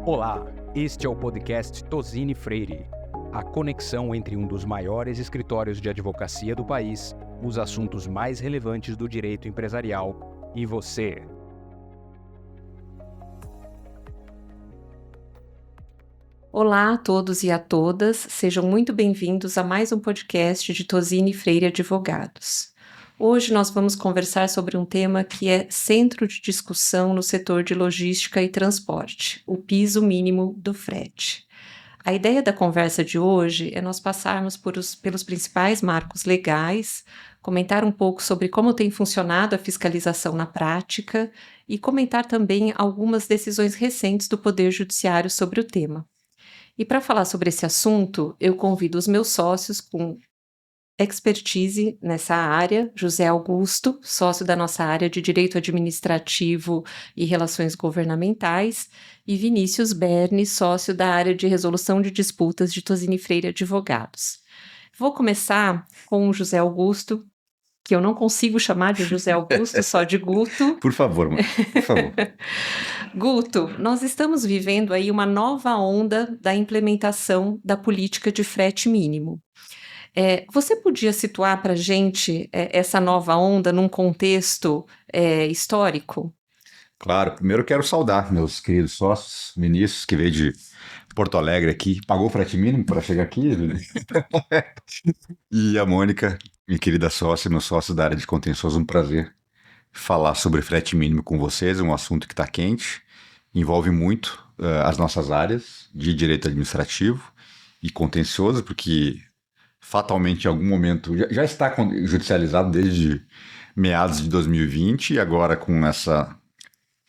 Olá, este é o podcast Tozini Freire, a conexão entre um dos maiores escritórios de advocacia do país, os assuntos mais relevantes do direito empresarial e você. Olá a todos e a todas, sejam muito bem-vindos a mais um podcast de Tozini Freire Advogados. Hoje nós vamos conversar sobre um tema que é centro de discussão no setor de logística e transporte, o piso mínimo do frete. A ideia da conversa de hoje é nós passarmos pelos principais marcos legais, comentar um pouco sobre como tem funcionado a fiscalização na prática e comentar também algumas decisões recentes do Poder Judiciário sobre o tema. E para falar sobre esse assunto, eu convido os meus sócios com expertise nessa área, José Augusto, sócio da nossa área de Direito Administrativo e Relações Governamentais, e Vinícius Berni, sócio da área de Resolução de Disputas de Tozini Freire Advogados. Vou começar com o José Augusto, que eu não consigo chamar de José Augusto, só de Guto. Por favor, por favor. Guto, nós estamos vivendo aí uma nova onda da implementação da política de frete mínimo. Você podia situar para a gente essa nova onda num contexto histórico? Claro, primeiro eu quero saudar meus queridos sócios, Vinícius, que veio de Porto Alegre aqui, pagou o frete mínimo para chegar aqui, e a Mônica, minha querida sócia, meu sócio da área de contencioso, um prazer falar sobre frete mínimo com vocês, é um assunto que está quente, envolve muito as nossas áreas de direito administrativo e contencioso, porque fatalmente em algum momento já está judicializado desde meados de 2020 e agora com essa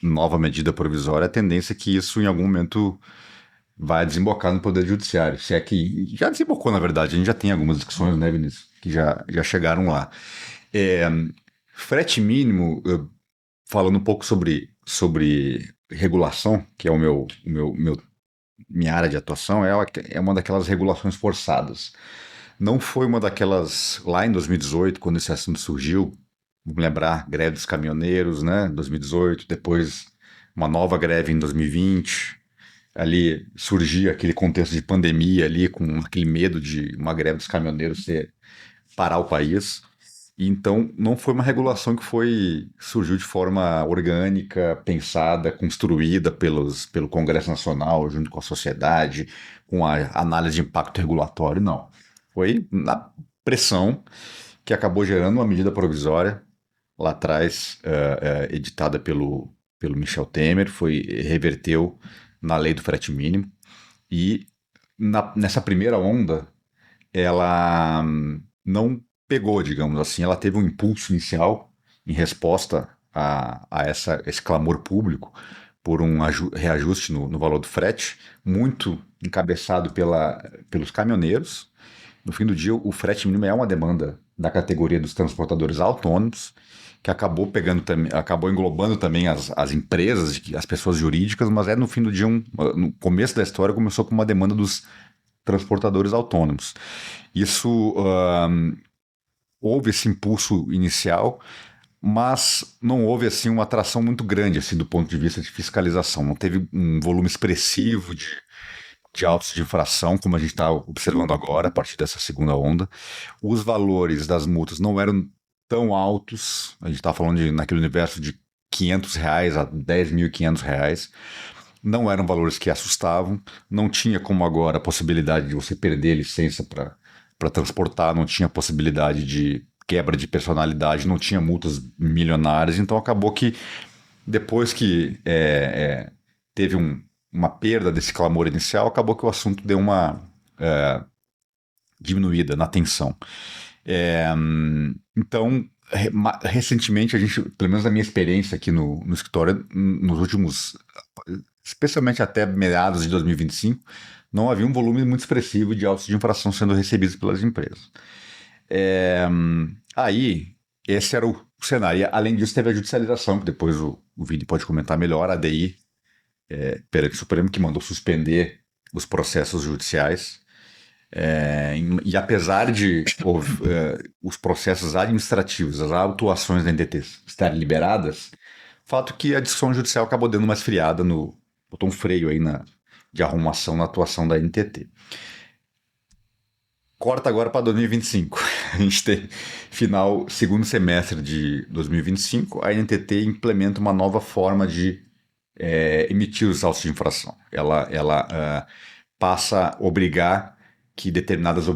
nova medida provisória, a tendência é que isso em algum momento vai desembocar no Poder Judiciário, se é que já desembocou na verdade, a gente já tem algumas discussões, né, Vinícius, que já chegaram lá. Frete mínimo, falando um pouco sobre regulação, que é minha área de atuação, é uma daquelas regulações forçadas. Não foi uma daquelas, lá em 2018, quando esse assunto surgiu, vamos lembrar, greve dos caminhoneiros, né, 2018, depois uma nova greve em 2020, ali surgia aquele contexto de pandemia ali, com aquele medo de uma greve dos caminhoneiros parar o país. E então não foi uma regulação que surgiu de forma orgânica, pensada, construída pelo Congresso Nacional, junto com a sociedade, com a análise de impacto regulatório, não. Foi na pressão que acabou gerando uma medida provisória lá atrás, editada pelo Michel Temer, reverteu na lei do frete mínimo, e nessa primeira onda ela não pegou, digamos assim, ela teve um impulso inicial em resposta a esse clamor público por um reajuste no valor do frete, muito encabeçado pelos caminhoneiros. No fim do dia, o frete mínimo é uma demanda da categoria dos transportadores autônomos, que acabou englobando também as empresas, as pessoas jurídicas, mas no fim do dia, no começo da história, começou com uma demanda dos transportadores autônomos. Isso, houve esse impulso inicial, mas não houve assim uma atração muito grande assim, do ponto de vista de fiscalização. Não teve um volume expressivo de autos de infração, como a gente está observando agora, a partir dessa segunda onda. Os valores das multas não eram tão altos, a gente está falando naquele universo de R$500 a R$10.500, não eram valores que assustavam, não tinha como agora a possibilidade de você perder a licença para transportar, não tinha possibilidade de quebra de personalidade, não tinha multas milionárias, então acabou que depois que teve uma perda desse clamor inicial, acabou que o assunto deu uma diminuída na tensão. Então, recentemente, a gente, pelo menos na minha experiência aqui no escritório, nos últimos, especialmente até meados de 2025, não havia um volume muito expressivo de autos de infração sendo recebidos pelas empresas. Aí, esse era o cenário. E, além disso, teve a judicialização, que depois o Vini pode comentar melhor, a ADI, perante o Supremo, que mandou suspender os processos judiciais. E apesar de os processos administrativos, as autuações da NTT estarem liberadas, fato que a discussão judicial acabou dando uma esfriada, botou um freio aí de arrumação na atuação da NTT. Corta agora para 2025. A gente tem segundo semestre de 2025, a NTT implementa uma nova forma de emitir os autos de infração. Ela passa a obrigar que determinadas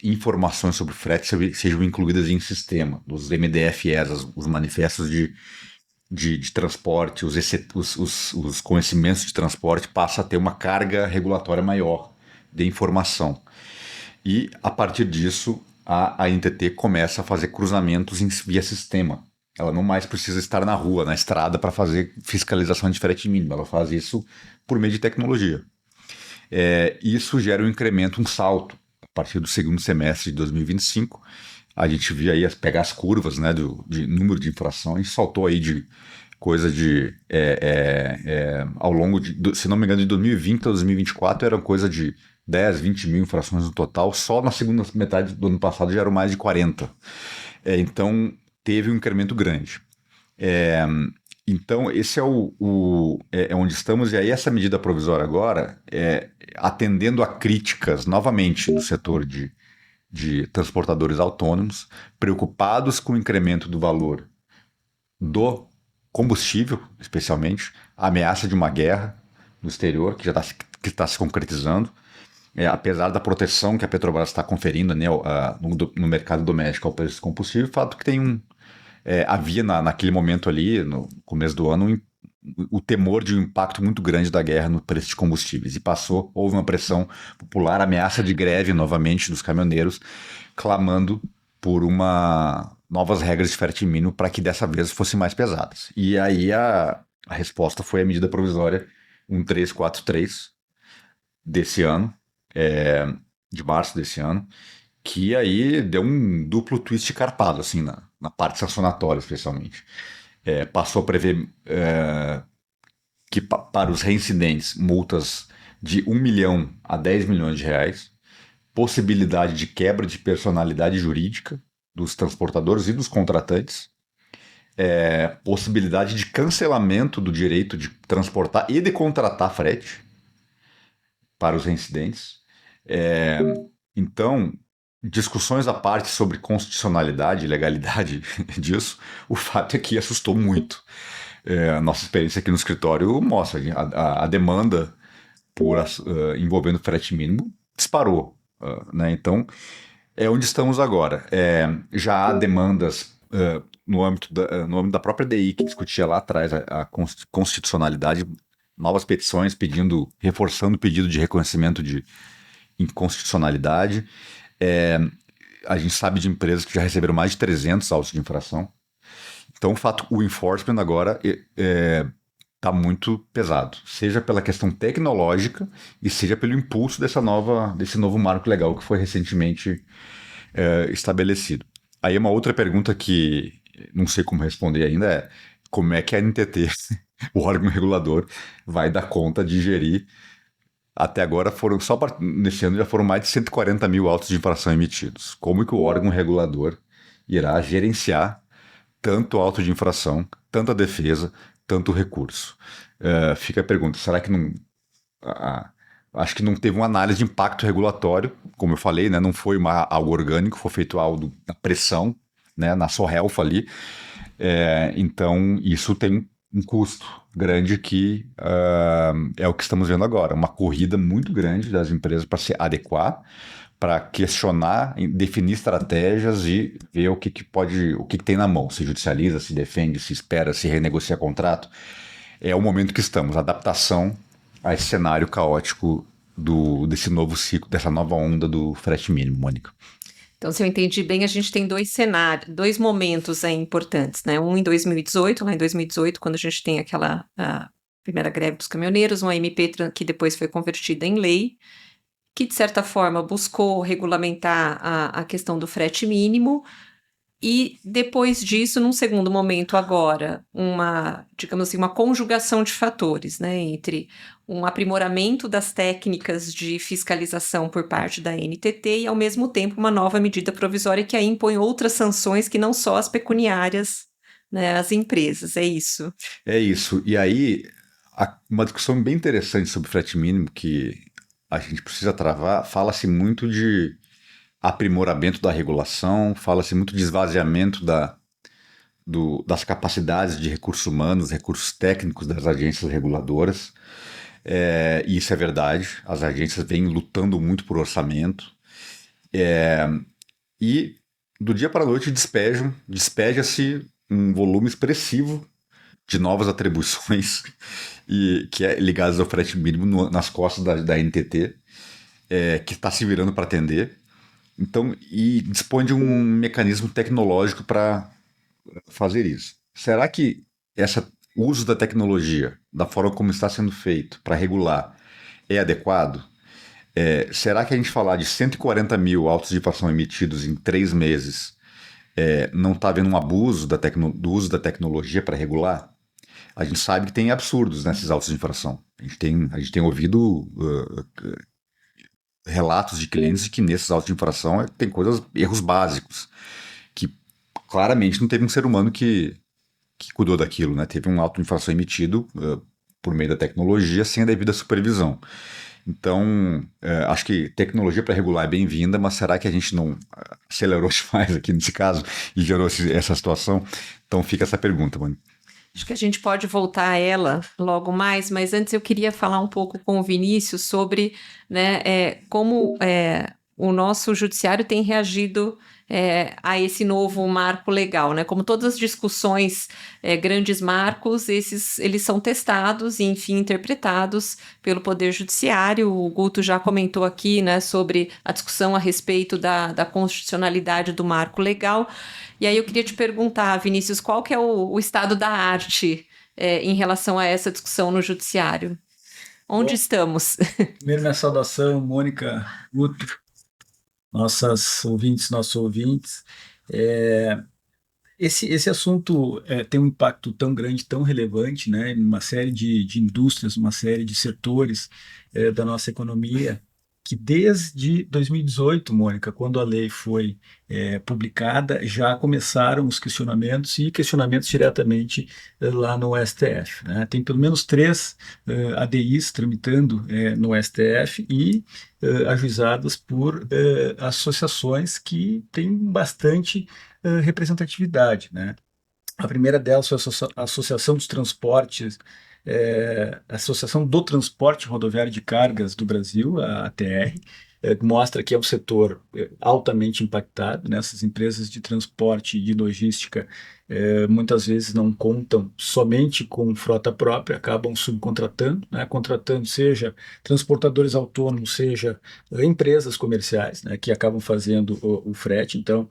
informações sobre frete sejam incluídas em sistema, dos MDFEs, os manifestos de transporte, os conhecimentos de transporte passa a ter uma carga regulatória maior de informação. E, a partir disso, a NTT começa a fazer cruzamentos via sistema. Ela não mais precisa estar na rua, na estrada, para fazer fiscalização de frete mínimo. Ela faz isso por meio de tecnologia. Isso gera um incremento, um salto. A partir do segundo semestre de 2025, a gente via aí pegar as curvas, né, de número de infrações, saltou aí de coisa de... ao longo de, se não me engano, de 2020 a 2024, era coisa de 10, 20 mil infrações no total. Só na segunda metade do ano passado já eram mais de 40. Então, teve um incremento grande. Então, esse é onde estamos, e aí essa medida provisória agora, atendendo a críticas, novamente, do setor de transportadores autônomos, preocupados com o incremento do valor do combustível, especialmente, a ameaça de uma guerra no exterior, que já está se concretizando, apesar da proteção que a Petrobras está conferindo, né, no mercado doméstico ao preço do combustível, o fato que tem havia naquele momento ali, no começo do ano, o temor de um impacto muito grande da guerra no preço de combustíveis. E houve uma pressão popular, ameaça de greve novamente dos caminhoneiros, clamando por novas regras de frete mínimo para que dessa vez fossem mais pesadas. E aí a resposta foi a medida provisória 1343 desse ano, de março desse ano, que aí deu um duplo twist carpado, assim, na parte sancionatória, especialmente. Passou a prever que para os reincidentes, multas de 1 milhão a 10 milhões de reais, possibilidade de quebra de personalidade jurídica dos transportadores e dos contratantes, possibilidade de cancelamento do direito de transportar e de contratar frete para os reincidentes. Então, discussões à parte sobre constitucionalidade e legalidade disso, o fato é que assustou muito. A nossa experiência aqui no escritório mostra que a demanda envolvendo frete mínimo disparou. Né? Então, é onde estamos agora. Já há demandas no âmbito da própria DI, que discutia lá atrás a constitucionalidade, novas petições reforçando o pedido de reconhecimento de inconstitucionalidade. A gente sabe de empresas que já receberam mais de 300 autos de infração. Então, o enforcement agora está muito pesado, seja pela questão tecnológica e seja pelo impulso desse novo marco legal que foi recentemente estabelecido. Aí uma outra pergunta que não sei como responder ainda como é que a NTT, o órgão regulador, vai dar conta de gerir. Até agora nesse ano já foram mais de 140 mil autos de infração emitidos. Como que o órgão regulador irá gerenciar tanto auto de infração, tanta defesa, tanto recurso? Fica a pergunta, será que não... acho que não teve uma análise de impacto regulatório, como eu falei, né? Não foi algo orgânico, foi feito algo na pressão, né? Na Sorrelfa ali. Então, isso tem um custo grande que é o que estamos vendo agora. Uma corrida muito grande das empresas para se adequar, para questionar, definir estratégias e ver o que tem na mão. Se judicializa, se defende, se espera, se renegocia contrato. É o momento que estamos, adaptação a esse cenário caótico desse novo ciclo, dessa nova onda do frete mínimo, Mônica. Então, se eu entendi bem, a gente tem dois momentos importantes, né? Um em 2018, lá em 2018, quando a gente tem a primeira greve dos caminhoneiros, uma MP que depois foi convertida em lei, que, de certa forma, buscou regulamentar a questão do frete mínimo, e depois disso, num segundo momento agora, digamos assim, uma conjugação de fatores, né, entre um aprimoramento das técnicas de fiscalização por parte da NTT e, ao mesmo tempo, uma nova medida provisória que aí impõe outras sanções que não só as pecuniárias, né, às empresas, é isso? É isso, e aí uma discussão bem interessante sobre frete mínimo que a gente precisa travar. Fala-se muito de aprimoramento da regulação, fala-se muito de esvaziamento das capacidades de recursos humanos, recursos técnicos das agências reguladoras. E isso é verdade, as agências vêm lutando muito por orçamento. E do dia para a noite despeja-se um volume expressivo de novas atribuições que é ligadas ao frete mínimo nas costas da NTT, que está se virando para atender. Então, e dispõe de um mecanismo tecnológico para fazer isso. Será que o uso da tecnologia, da forma como está sendo feito para regular, é adequado? Será que a gente falar de 140 mil autos de infração emitidos em 3 meses não está havendo um abuso do uso da tecnologia para regular? A gente sabe que tem absurdos nesses autos de infração. A gente tem ouvido relatos de clientes de que nesses autos de infração tem erros básicos, que claramente não teve um ser humano que cuidou daquilo, né? Teve um auto de infração emitido por meio da tecnologia sem a devida supervisão. Então, acho que tecnologia para regular é bem-vinda, mas será que a gente não acelerou demais aqui nesse caso e gerou essa situação? Então fica essa pergunta, mano. Acho que a gente pode voltar a ela logo mais, mas antes eu queria falar um pouco com o Vinícius sobre, né, como o nosso judiciário tem reagido a esse novo marco legal, né? Como todas as discussões, grandes marcos, eles são testados e, enfim, interpretados pelo Poder Judiciário. O Guto já comentou aqui, né, sobre a discussão a respeito da constitucionalidade do marco legal. E aí eu queria te perguntar, Vinícius, qual que é o estado da arte em relação a essa discussão no Judiciário? Onde estamos? Primeiro, minha saudação, Mônica, Guto, nossos ouvintes. Esse assunto tem um impacto tão grande, tão relevante, né, em uma série de indústrias, uma série de setores da nossa economia, que desde 2018, Mônica, quando a lei foi publicada, já começaram os questionamentos e questionamentos diretamente lá no STF, né? Tem pelo menos 3 ADIs tramitando no STF e ajuizadas por associações que têm bastante representatividade, né? A primeira delas foi a Associação dos Transportes, a Associação do Transporte Rodoviário de Cargas do Brasil, a ATR, mostra que é um setor altamente impactado, né? Essas empresas de transporte e de logística muitas vezes não contam somente com frota própria, acabam subcontratando, né? Contratando seja transportadores autônomos, seja empresas comerciais, né? Que acabam fazendo o frete. Então,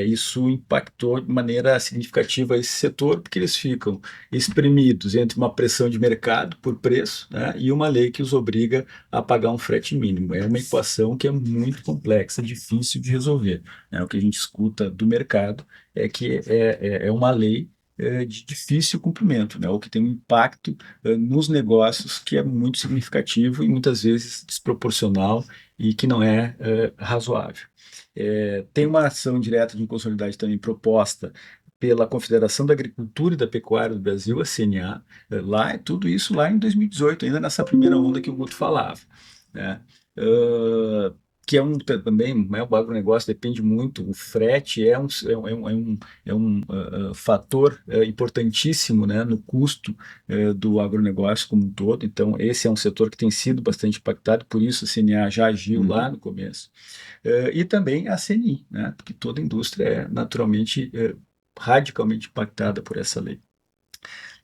isso impactou de maneira significativa esse setor, porque eles ficam espremidos entre uma pressão de mercado por preço, né? E uma lei que os obriga a pagar um frete mínimo. É uma equação que é muito complexa, difícil de resolver, né? O que a gente escuta do mercado é que é uma lei de difícil cumprimento, né? O que tem um impacto nos negócios que é muito significativo e muitas vezes desproporcional e que não é razoável. Tem uma ação direta de inconstitucionalidade também proposta pela Confederação da Agricultura e da Pecuária do Brasil, a CNA, tudo isso lá em 2018, ainda nessa primeira onda que o Guto falava, né? Que também, né, o agronegócio depende muito, o frete é um fator importantíssimo, né, no custo do agronegócio como um todo. Então, esse é um setor que tem sido bastante impactado, por isso a CNA já agiu lá no começo. E também a CNI, né, porque toda a indústria é naturalmente radicalmente impactada por essa lei.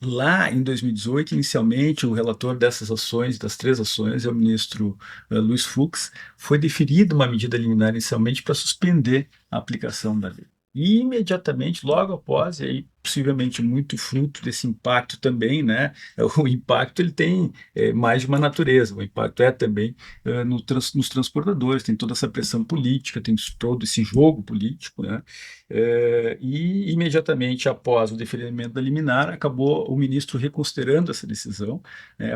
Lá em 2018, inicialmente, o relator dessas ações, das 3 ações, é o ministro Luiz Fux. Foi deferida uma medida liminar inicialmente para suspender a aplicação da lei. E imediatamente, logo após, e aí possivelmente muito fruto desse impacto também, né? O impacto ele tem mais de uma natureza. O impacto é também nos transportadores, tem toda essa pressão política, tem todo esse jogo político, né? E imediatamente após o deferimento da liminar, acabou o ministro reconsiderando essa decisão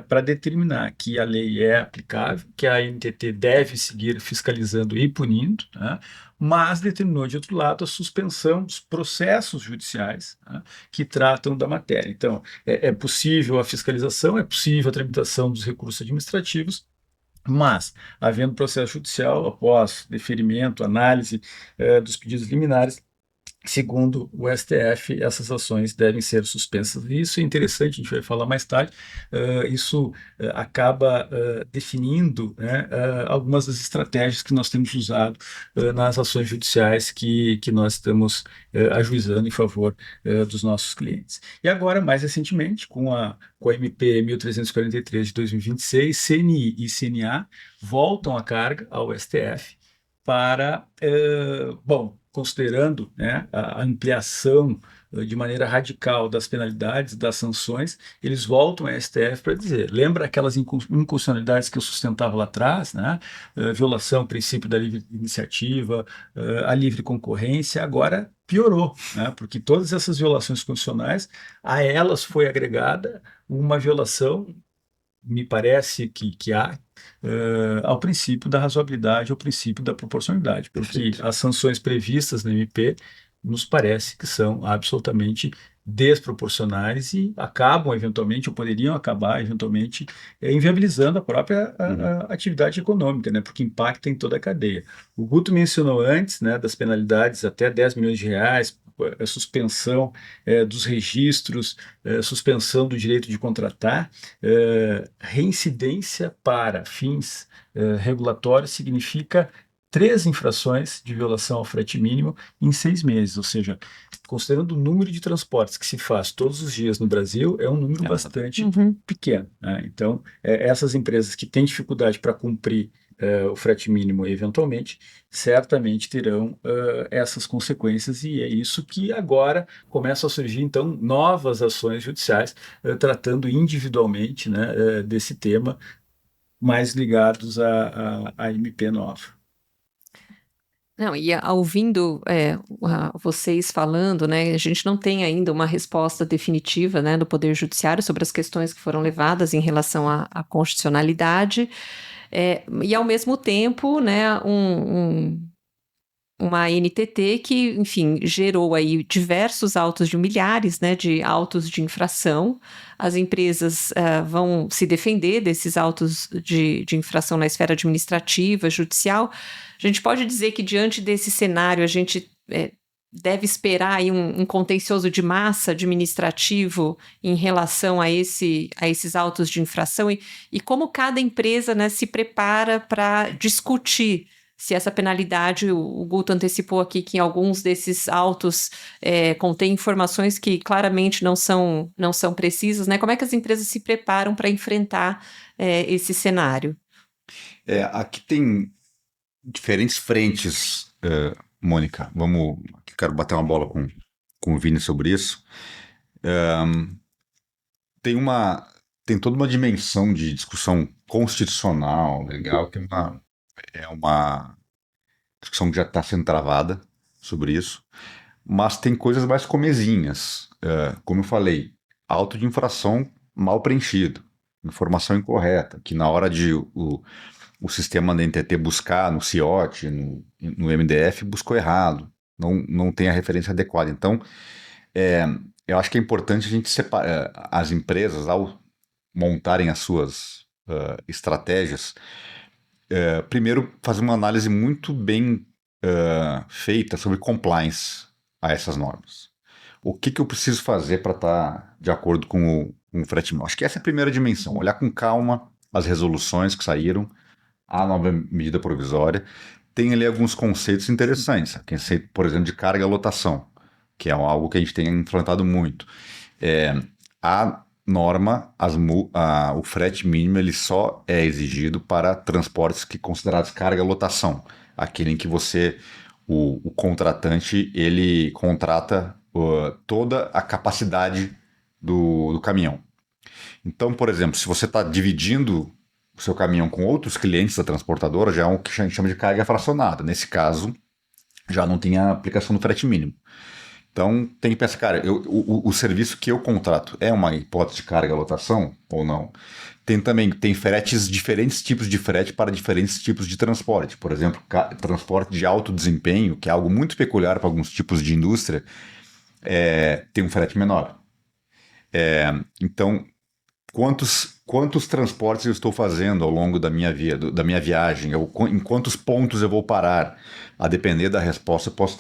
para determinar que a lei é aplicável, que a ANTT deve seguir fiscalizando e punindo, né? Mas determinou, de outro lado, a suspensão dos processos judiciais, né, né, que tratam da matéria. Então, é possível a fiscalização, é possível a tramitação dos recursos administrativos, mas, havendo processo judicial, após deferimento, análise dos pedidos liminares, segundo o STF, essas ações devem ser suspensas. E isso é interessante, a gente vai falar mais tarde. Isso acaba definindo, né, algumas das estratégias que nós temos usado nas ações judiciais que nós estamos ajuizando em favor dos nossos clientes. E agora, mais recentemente, com a MP 1343 de 2026, CNI e CNA voltam a carga ao STF para, considerando, né, a ampliação de maneira radical das penalidades, das sanções, eles voltam ao STF para dizer, lembra aquelas inconstitucionalidades que eu sustentava lá atrás, né? Violação do princípio da livre iniciativa, a livre concorrência, agora piorou, né? Porque todas essas violações constitucionais, a elas foi agregada uma violação, me parece que há, ao princípio da razoabilidade, ao princípio da proporcionalidade, porque Perfeito. as sanções previstas na MP nos parece que são absolutamente desproporcionais e acabam eventualmente, ou poderiam acabar eventualmente, inviabilizando a própria atividade econômica, né, porque impacta em toda a cadeia. O Guto mencionou antes, né, das penalidades até 10 milhões de reais, a suspensão dos registros, suspensão do direito de contratar, reincidência para fins regulatórios significa 3 infrações de violação ao frete mínimo em 6 meses, ou seja, considerando o número de transportes que se faz todos os dias no Brasil, é um número bastante pequeno, né? Então, essas empresas que têm dificuldade para cumprir o frete mínimo eventualmente, certamente terão essas consequências, e é isso que agora começam a surgir, então, novas ações judiciais tratando individualmente, né, desse tema, mais ligados à MP nova. Não, e ouvindo vocês falando, né, a gente não tem ainda uma resposta definitiva, né, do Poder Judiciário sobre as questões que foram levadas em relação à constitucionalidade, e ao mesmo tempo, né, uma NTT que, enfim, gerou aí diversos autos de milhares, né, de autos de infração. As empresas vão se defender desses autos de infração na esfera administrativa, judicial. A gente pode dizer que, diante desse cenário, a gente deve esperar aí um contencioso de massa administrativo em relação a esses autos de infração e como cada empresa, né, se prepara para discutir se essa penalidade, o Guto antecipou aqui que em alguns desses autos contém informações que claramente não são precisas, né? Como é que as empresas se preparam para enfrentar esse cenário? Aqui tem diferentes frentes, Mônica. Quero bater uma bola com o Vini sobre isso. Tem toda uma dimensão de discussão constitucional, legal, que é uma discussão que já está sendo travada sobre isso, mas tem coisas mais comezinhas. Como eu falei, auto de infração mal preenchido, informação incorreta, que na hora de o sistema da NTT buscar no CIOT, no MDF, buscou errado, não tem a referência adequada. Então, eu acho que é importante a gente separar as empresas, ao montarem as suas estratégias, primeiro fazer uma análise muito bem feita sobre compliance a essas normas. O que eu preciso fazer para estar de acordo com o frete mínimo? Acho que essa é a primeira dimensão, olhar com calma as resoluções que saíram, a nova medida provisória. Tem ali alguns conceitos interessantes, conceito, por exemplo, de carga e lotação, que é algo que a gente tem implantado muito. A norma, o frete mínimo, ele só é exigido para transportes que considerados carga e lotação, aquele em que o contratante, ele contrata toda a capacidade do caminhão. Então, por exemplo, se você está dividindo o seu caminhão com outros clientes da transportadora, já é o que a gente chama de carga fracionada. Nesse caso, já não tem a aplicação do frete mínimo. Então, tem que pensar, cara, o serviço que eu contrato é uma hipótese de carga e lotação ou não? Tem fretes, diferentes tipos de frete para diferentes tipos de transporte. Por exemplo, transporte de alto desempenho, que é algo muito peculiar para alguns tipos de indústria, tem um frete menor. Então, quantos transportes eu estou fazendo ao longo da minha viagem? Em quantos pontos eu vou parar? A depender da resposta, eu posso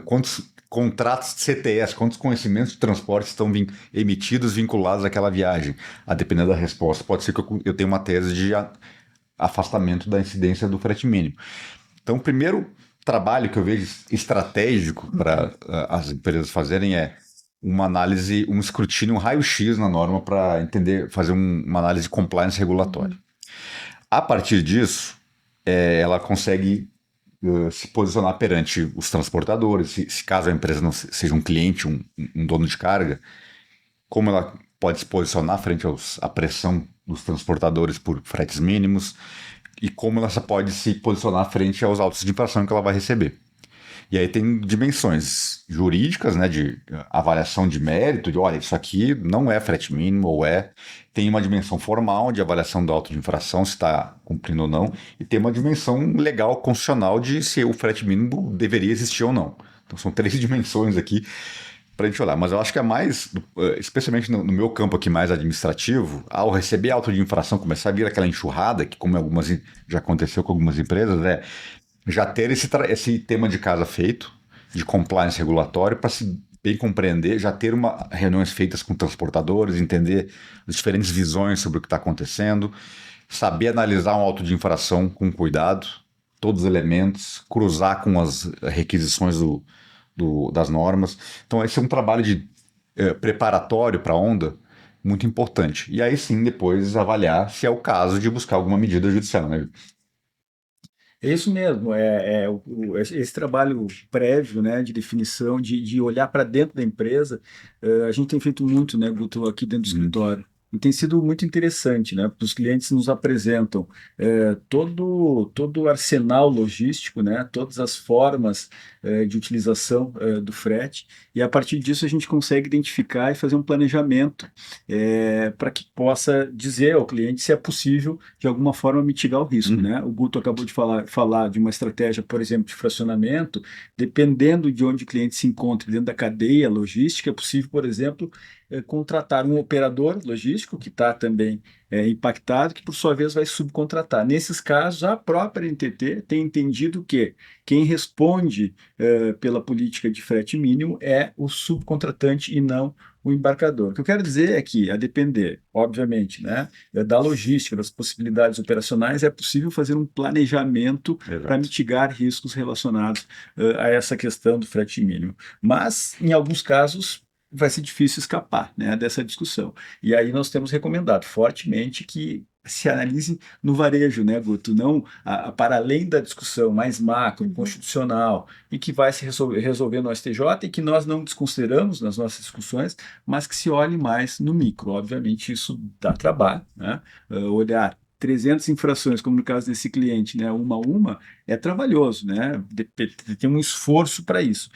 quantos contratos de CTS, quantos conhecimentos de transporte estão emitidos vinculados àquela viagem? A depender da resposta, pode ser que eu tenha uma tese de afastamento da incidência do frete mínimo. Então, o primeiro trabalho que eu vejo estratégico para as empresas fazerem é uma análise, um escrutínio, um raio-x na norma para entender, fazer uma análise de compliance regulatória. A partir disso, ela consegue se posicionar perante os transportadores, se caso a empresa não seja um cliente, um dono de carga, como ela pode se posicionar frente à pressão dos transportadores por fretes mínimos e como ela pode se posicionar frente aos autos de infração que ela vai receber. E aí tem dimensões jurídicas, né, de avaliação de mérito, de olha, isso aqui não é frete mínimo, ou é. Tem uma dimensão formal de avaliação do auto de infração, se está cumprindo ou não, e tem uma dimensão legal, constitucional, de se o frete mínimo deveria existir ou não. Então são 3 dimensões aqui para a gente olhar. Mas eu acho que é mais, especialmente no meu campo aqui mais administrativo, ao receber auto de infração, começar a vir aquela enxurrada, que como já aconteceu com algumas empresas, já ter esse tema de casa feito, de compliance regulatório, para se bem compreender, já ter reuniões feitas com transportadores, entender as diferentes visões sobre o que está acontecendo, saber analisar um auto de infração com cuidado, todos os elementos, cruzar com as requisições das normas. Então esse é um trabalho de preparatório para a onda muito importante. E aí sim, depois avaliar se é o caso de buscar alguma medida judicial, né? É isso mesmo, esse trabalho prévio, né, de definição, de olhar para dentro da empresa, a gente tem feito muito, né, Guto, aqui dentro do escritório. E tem sido muito interessante, né? Porque os clientes nos apresentam todo o arsenal logístico, né? Todas as formas de utilização do frete, e a partir disso a gente consegue identificar e fazer um planejamento para que possa dizer ao cliente se é possível, de alguma forma, mitigar o risco, né? O Guto acabou de falar de uma estratégia, por exemplo, de fracionamento. Dependendo de onde o cliente se encontra dentro da cadeia logística, é possível, por exemplo, contratar um operador logístico que está também impactado, que por sua vez vai subcontratar. Nesses casos, a própria NTT tem entendido que quem responde pela política de frete mínimo é o subcontratante e não o embarcador. O que eu quero dizer é que, a depender, obviamente, né, da logística, das possibilidades operacionais, é possível fazer um planejamento para mitigar riscos relacionados a essa questão do frete mínimo. Mas, em alguns casos, vai ser difícil escapar, né, dessa discussão. E aí nós temos recomendado fortemente que se analise no varejo, né, Guto? Não para além da discussão mais macro, constitucional, e que vai se resolver no STJ e que nós não desconsideramos nas nossas discussões, mas que se olhe mais no micro. Obviamente, isso dá trabalho, né? Olhar 300 infrações, como no caso desse cliente, né, uma a uma, é trabalhoso, né? Tem um esforço para isso.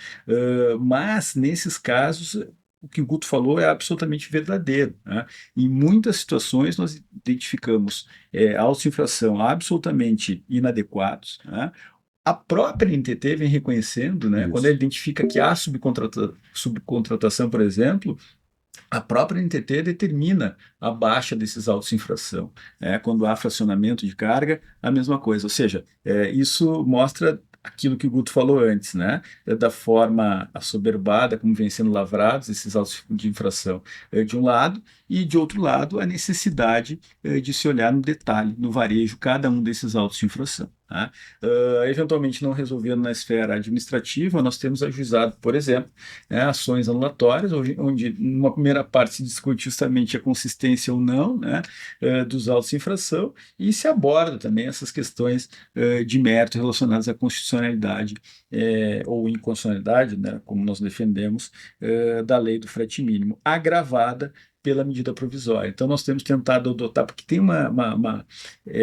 Mas, nesses casos, o que o Guto falou é absolutamente verdadeiro, né? Em muitas situações, nós identificamos autos de infração absolutamente inadequados, né? A própria NTT vem reconhecendo, né, quando ela identifica que há subcontratação, por exemplo, a própria NTT determina a baixa desses autos de infração. Quando há fracionamento de carga, a mesma coisa. Ou seja, isso mostra aquilo que o Guto falou antes, né? Da forma assoberbada como vem sendo lavrados esses autos de infração de um lado, e de outro lado a necessidade de se olhar no detalhe, no varejo, cada um desses autos de infração. Tá? Eventualmente não resolvendo na esfera administrativa, nós temos ajuizado, por exemplo, ações anulatórias, onde numa primeira parte se discute justamente a consistência ou não, né, dos autos de infração, e se aborda também essas questões de mérito relacionadas à constitucionalidade ou inconstitucionalidade, né, como nós defendemos, da lei do frete mínimo, agravada pela medida provisória. Então, nós temos tentado adotar, porque tem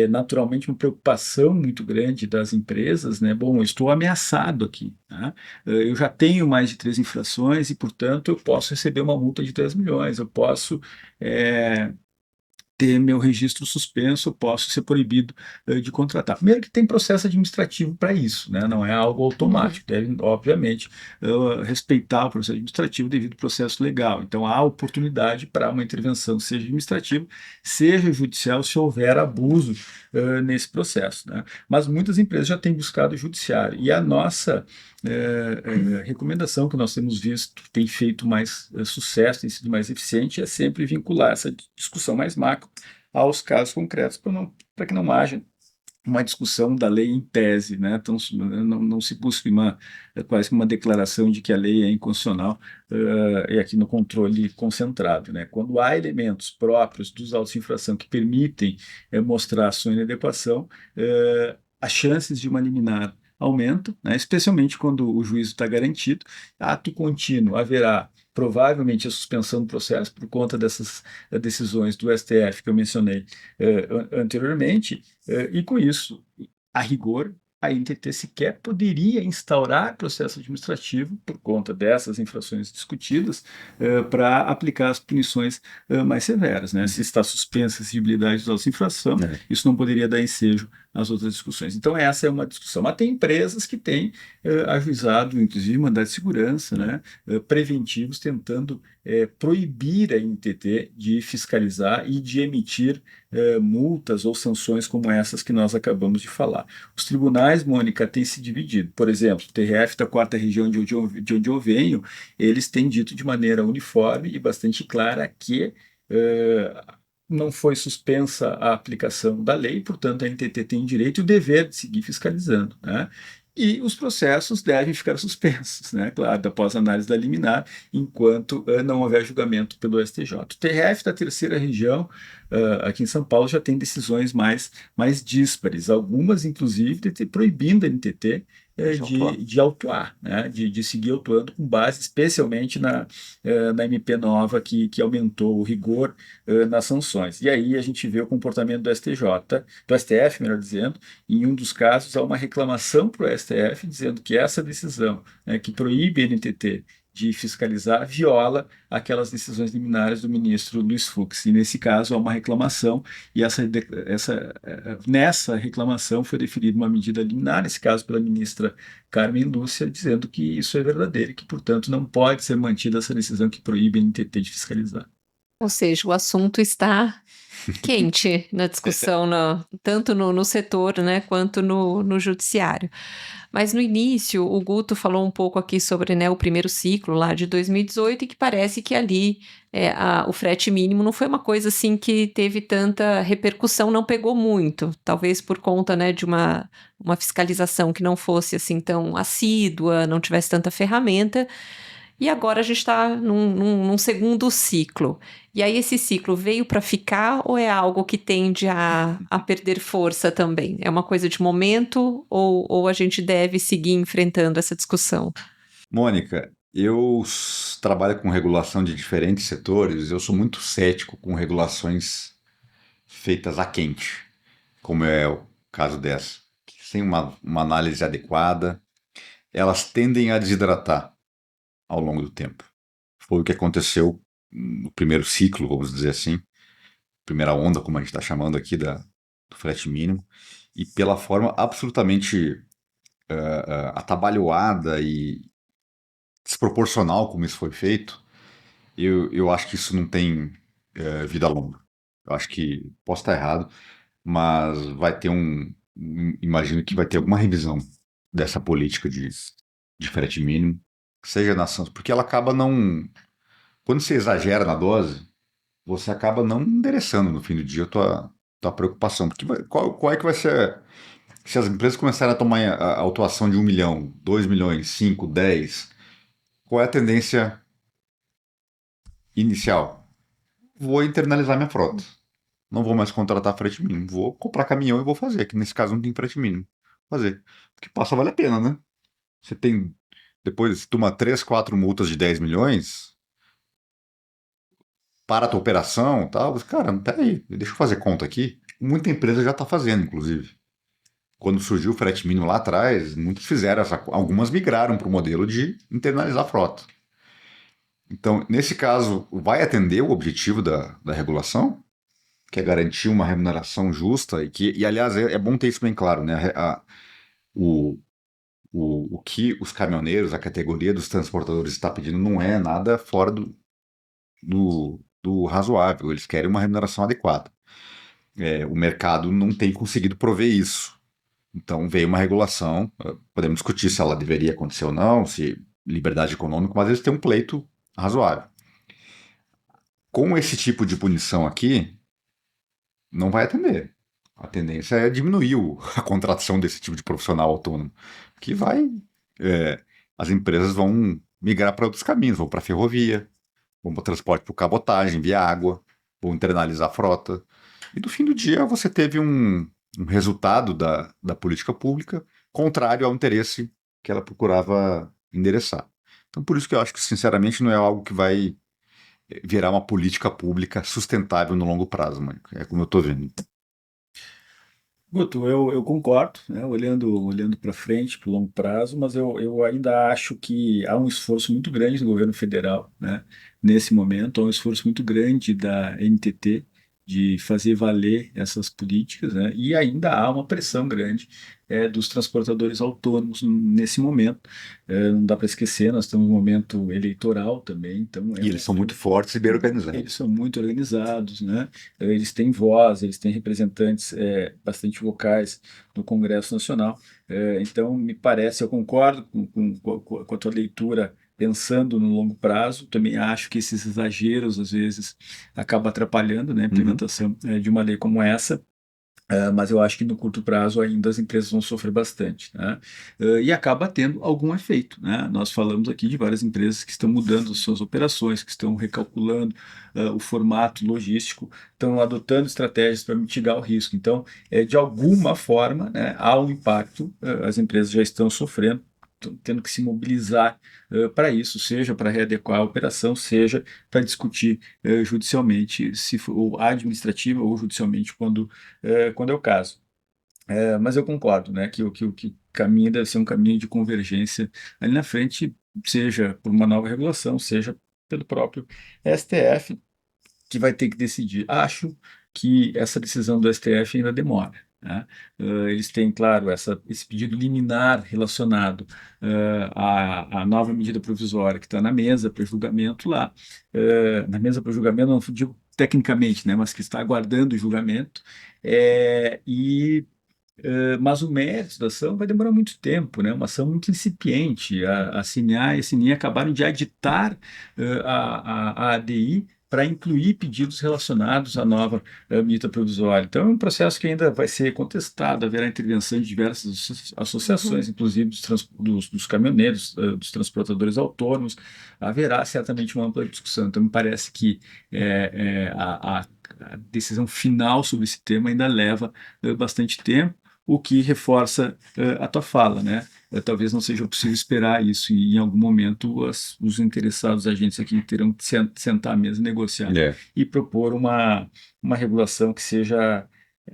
naturalmente uma preocupação muito grande das empresas, né? Bom, eu estou ameaçado aqui, tá? Eu já tenho mais de 3 infrações e, portanto, eu posso receber uma multa de 3 milhões, eu posso ter meu registro suspenso, posso ser proibido de contratar. Primeiro que tem processo administrativo para isso, né? Não é algo automático, deve, obviamente, respeitar o processo administrativo devido ao processo legal. Então, há oportunidade para uma intervenção, seja administrativa, seja judicial, se houver abuso nesse processo, né? Mas muitas empresas já têm buscado o judiciário, e a nossa recomendação que nós temos visto tem feito mais sucesso, tem sido mais eficiente, é sempre vincular essa discussão mais macro aos casos concretos, para que não haja uma discussão da lei em tese, né? Então, não se busque quase que uma declaração de que a lei é inconstitucional e aqui no controle concentrado, né? Quando há elementos próprios dos autos de infração que permitem mostrar a sua inadequação, as chances de uma liminar aumentam, né? Especialmente quando o juízo está garantido. Ato contínuo haverá provavelmente a suspensão do processo por conta dessas decisões do STF que eu mencionei anteriormente, e com isso, a rigor, a NTT sequer poderia instaurar processo administrativo por conta dessas infrações discutidas para aplicar as punições mais severas, né? Se está suspensa a exigibilidade dos autos de infração, isso não poderia dar ensejo às outras discussões. Então, essa é uma discussão. Mas tem empresas que têm ajuizado, inclusive, mandados de segurança, né? Preventivos, tentando proibir a NTT de fiscalizar e de emitir multas ou sanções como essas que nós acabamos de falar. Os tribunais, Mônica, têm se dividido. Por exemplo, o TRF da 4ª região de onde eu venho, eles têm dito de maneira uniforme e bastante clara que não foi suspensa a aplicação da lei, portanto a NTT tem o direito e o dever de seguir fiscalizando, né? E os processos devem ficar suspensos, né? Claro, após a análise da liminar, enquanto não houver julgamento pelo STJ. O TRF da 3ª região, aqui em São Paulo, já tem decisões mais díspares, algumas, inclusive, proibindo a NTT de autuar, né? de seguir autuando com base especialmente na MP nova que aumentou o rigor nas sanções. E aí a gente vê o comportamento do STF, melhor dizendo. Em um dos casos há uma reclamação para o STF dizendo que essa decisão, né, que proíbe a NTT de fiscalizar, viola aquelas decisões liminares do ministro Luiz Fux. E nesse caso há uma reclamação, e nessa reclamação foi deferida uma medida liminar, nesse caso pela ministra Carmen Lúcia, dizendo que isso é verdadeiro e que, portanto, não pode ser mantida essa decisão que proíbe a NTT de fiscalizar. Ou seja, o assunto está quente na discussão, tanto no setor, né, quanto no judiciário. Mas no início, o Guto falou um pouco aqui sobre, né, o primeiro ciclo lá de 2018 e que parece que ali o frete mínimo não foi uma coisa assim que teve tanta repercussão, não pegou muito, talvez por conta, né, de uma fiscalização que não fosse assim tão assídua, não tivesse tanta ferramenta. E agora a gente está num segundo ciclo. E aí esse ciclo veio para ficar ou é algo que tende a perder força também? É uma coisa de momento ou a gente deve seguir enfrentando essa discussão? Mônica, eu trabalho com regulação de diferentes setores, eu sou muito cético com regulações feitas a quente, como é o caso dessa. Sem uma análise adequada, elas tendem a desidratar ao longo do tempo. Foi o que aconteceu no primeiro ciclo, vamos dizer assim, primeira onda, como a gente está chamando aqui, do frete mínimo, e pela forma absolutamente atabalhoada e desproporcional como isso foi feito, eu acho que isso não tem vida longa. Eu acho que, posso estar errado, mas vai ter imagino que vai ter alguma revisão dessa política de frete mínimo, seja na sanção, porque ela acaba não... Quando você exagera na dose, você acaba não endereçando no fim do dia a tua preocupação. Porque qual é que vai ser... Se as empresas começarem a tomar a autuação de 1 milhão, 2 milhões, 5, 10, qual é a tendência inicial? Vou internalizar minha frota. Não vou mais contratar frete mínimo. Vou comprar caminhão e vou fazer, que nesse caso não tem frete mínimo. Fazer. Porque passa vale a pena, né? Você tem... Depois toma 3, 4 multas de 10 milhões, para a tua operação e tal. Cara, peraí, deixa eu fazer conta aqui. Muita empresa já está fazendo, inclusive. Quando surgiu o frete mínimo lá atrás, muitas fizeram, algumas migraram para o modelo de internalizar a frota. Então, nesse caso, vai atender o objetivo da regulação? que é garantir uma remuneração justa, e aliás, é bom ter isso bem claro, né? O que os caminhoneiros, a categoria dos transportadores está pedindo não é nada fora do razoável, eles querem uma remuneração adequada. O mercado não tem conseguido prover isso. Então veio uma regulação, podemos discutir se ela deveria acontecer ou não, se liberdade econômica, mas eles têm um pleito razoável. Com esse tipo de punição aqui, não vai atender. A tendência é diminuir a contratação desse tipo de profissional autônomo, que as empresas vão migrar para outros caminhos, vão para a ferrovia, vão para o transporte por cabotagem, via água, vão internalizar a frota. E no fim do dia você teve um resultado da política pública contrário ao interesse que ela procurava endereçar. Então por isso que eu acho que, sinceramente, não é algo que vai virar uma política pública sustentável no longo prazo, Mônica. É como eu estou vendo. Guto, eu concordo, né, olhando para frente, para o longo prazo, mas eu ainda acho que há um esforço muito grande do governo federal, né, nesse momento, há um esforço muito grande da NTT de fazer valer essas políticas, né, e ainda há uma pressão grande dos transportadores autônomos nesse momento. Não dá para esquecer, nós estamos num momento eleitoral também, então E eles são muito fortes e bem organizados. eles são muito organizados, né? Eles têm voz, eles têm representantes bastante vocais no Congresso Nacional. Então, me parece, eu concordo com a tua leitura pensando no longo prazo. Também acho que esses exageros, às vezes, acabam atrapalhando, né, a implementação de uma lei como essa. Mas eu acho que no curto prazo ainda as empresas vão sofrer bastante, né? E acaba tendo algum efeito, né? Nós falamos aqui de várias empresas que estão mudando suas operações, que estão recalculando o formato logístico, estão adotando estratégias para mitigar o risco. Então, de alguma forma, né, há um impacto, as empresas já estão sofrendo, tendo que se mobilizar para isso, seja para readequar a operação, seja para discutir judicialmente, se for, ou administrativa ou judicialmente, quando é o caso. Mas eu concordo, né, que o caminho deve ser um caminho de convergência ali na frente, seja por uma nova regulação, seja pelo próprio STF, que vai ter que decidir. Acho que essa decisão do STF ainda demora, né? Eles têm, claro, esse pedido liminar relacionado à nova medida provisória que está na mesa para julgamento lá. Na mesa para julgamento, não digo tecnicamente, né, mas que está aguardando o julgamento. Mas o mérito da ação vai demorar muito tempo, né? Uma ação muito incipiente. A CNA e a CNI acabaram de aditar a ADI para incluir pedidos relacionados à nova medida provisória. Então, é um processo que ainda vai ser contestado, haverá intervenção de diversas associações, inclusive dos caminhoneiros, dos transportadores autônomos. Haverá certamente uma ampla discussão. Então, me parece que a decisão final sobre esse tema ainda leva bastante tempo, o que reforça a tua fala, né? Talvez não seja possível esperar isso, e em algum momento os interessados agentes aqui terão que sentar à mesa, negociar e propor uma regulação que seja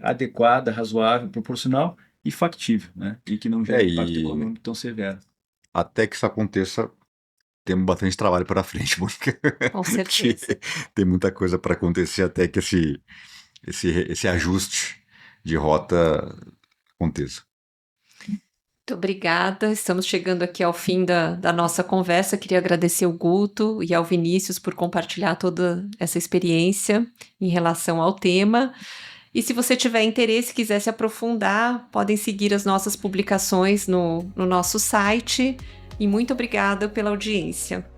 adequada, razoável, proporcional e factível, né? E que não gere impacto econômico tão severo. Até que isso aconteça, temos bastante trabalho para frente, Mônica. Com certeza. Tem muita coisa para acontecer até que esse ajuste de rota aconteça. Muito obrigada. Estamos chegando aqui ao fim da nossa conversa. Queria agradecer ao Guto e ao Vinícius por compartilhar toda essa experiência em relação ao tema. E se você tiver interesse e quiser se aprofundar, podem seguir as nossas publicações no nosso site. E muito obrigada pela audiência.